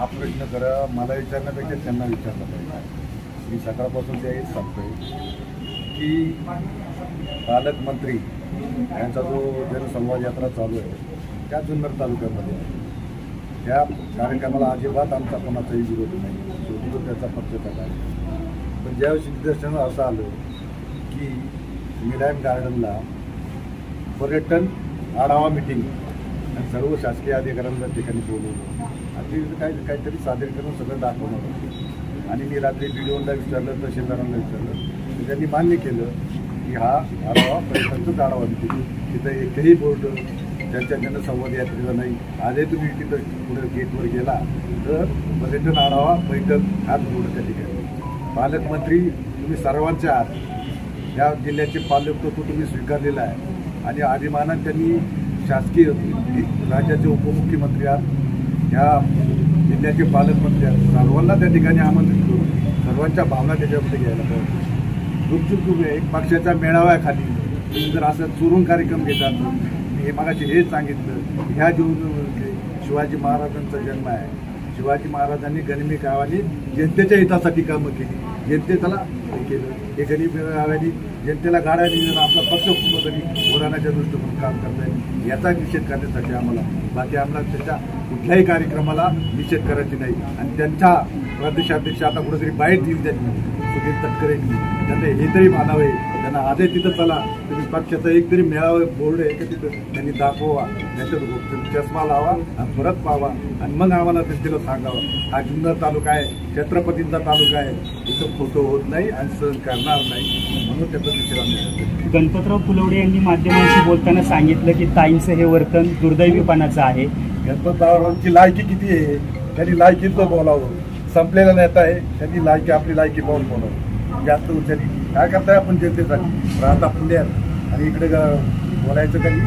हा प्रश्न करा मला विचारण्यापेक्षा त्यांना विचारला पाहिजे। मी सकाळपासून ते हेच सांगतोय की पालकमंत्री यांचा जो जनसंवाद यात्रा चालू आहे त्या जुन्नर तालुक्यामध्ये त्या कार्यक्रमाला अजिबात आमचा कोणाचाही विरोध नाही, शेवटी तो त्याचा पक्षपात आहे। पण ज्यावेळेस निदर्शनास असं आलं की मिलान गार्डनला पर्यटन आढावा मिटिंग आणि सर्व शासकीय अधिकाऱ्यांना त्या ठिकाणी बोलवलं आणि काहीतरी सादरीकरण सगळं दाखवणार होतं आणि मी रात्री व्हिडिओला विचारलं, तहसीलदारांना विचारलं तर त्यांनी मान्य केलं की हा आढावा पर्यटनचाच आढावा मिटिंग, तिथं एकही बोर्ड त्यांच्या जनसंवाद यात्रेला नाही। आजही तुम्ही तिथं पुढे गेटवर गेला तर पर्यटन आढावा बैठक हाच बोर्ड त्या ठिकाणी। पालकमंत्री तुम्ही सर्वांचे आहात, या जिल्ह्याचे पालकत्व तुम्ही स्वीकारलेलं आहे आणि अभिमानाने त्यांनी शासकीय राज्याचे उपमुख्यमंत्री आहात, या जिल्ह्याचे पालकमंत्री आहात, सर्वांना त्या ठिकाणी आमंत्रित करून सर्वांच्या भावना त्याच्यामध्ये घ्यायला पाहिजे। गुपचूप तुम्ही एक पक्षाच्या मेळाव्याखाली तुम्ही जर असं चुरून कार्यक्रम घेतात, मी मगाशी हेच सांगितलं ह्या शिवाजी महाराजांचा जन्म आहे, शिवाजी महाराजांनी गनिमी गावांनी जनतेच्या हितासाठी कामं केली, जनतेला हे केलं, हे गनिमी गावांनी जनतेला गाड्या दिल्या, आपला पक्ष कुठेतरी उडाण्याच्या दृष्टीकोन काम करता येईल याचा निषेध करण्यासाठी आम्हाला, बाकी आम्हाला त्याच्या कुठल्याही कार्यक्रमाला निषेध करायची नाही। आणि त्यांच्या प्रदेशाध्यक्ष आता कुठेतरी बाईट दिली त्यांनी सुधीर तटकरे त्यांना हे तरी मानावे, त्यांना आधी तिथं चला तुम्ही पक्षाचा एक तरी मेळावा बोर्ड आहे की तिथं त्यांनी दाखवा, त्याच्यावर चष्मा लावा आणि परत पाहावा आणि मग आम्हाला तिला सांगावं हा जुन्नर तालुका आहे, छत्रपतींचा तालुका आहे, तिथं खोटं होत नाही आणि सहन करणार नाही म्हणून त्याचं विचार। गणपतराव फुलवडे यांनी माध्यमांशी बोलताना सांगितलं की ताईंचं हे वर्तन दुर्दैवीपणाचं आहे। गणपतरावांची लायकी किती आहे, त्यांनी लायकीचं बोलावं, संपलेला नेता आहे त्यांनी लायकी आपली लायकी पाहून बोलावं, जास्त उच्चारी काय करताय आपण जनतेसाठी राहता पुण्यात आणि इकडे बोलायचं काही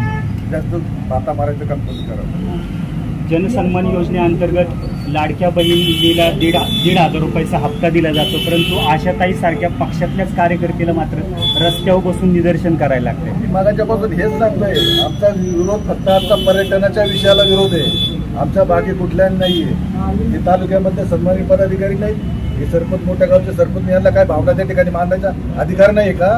जास्त बाता मारायचं काम कमी करावं। जनसन्मान योजनेअंतर्गत लाडक्या बहिणीला 1,500 रुपयाचा हप्ता दिला जातो, परंतु आशाताई सारख्या पक्षातल्याच कार्यकर्त्याला मात्र रस्त्यावर बसून निदर्शन करायला लागते। मी मागाच्यापासून हेच सांगतोय, आमचा विरोध फक्त आमचा पर्यटनाच्या विषयाला विरोध आहे, आमच्या बाकी कुठल्याही नाहीये। हे तालुक्यामध्ये सन्मानित पदाधिकारी नाही, हे सरपंच मोठ्या गावचे सरपंच यांना काय भावना त्या ठिकाणी मांडायचा अधिकार नाही का?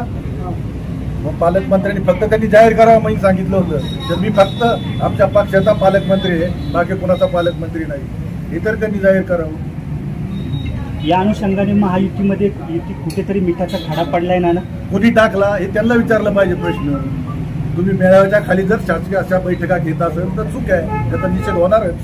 मग पालकमंत्र्यांनी फक्त त्यांनी जाहीर करावं म्हणून सांगितलं होतं, तर मी फक्त आमच्या पक्षाचा पालकमंत्री आहे, बाकी कुणाचा पालकमंत्री नाही, हे तर त्यांनी जाहीर करावं। या अनुषंगाने महायुतीमध्ये कुठेतरी मिठाचा खडा पडलाय ना? कुणी टाकला हे त्यांना विचारलं पाहिजे प्रश्न। तुम्ही मेळाव्याच्या खाली जर शासकीय अशा बैठका घेत असेल तर चूक आहे, त्याचा निषेध होणारच।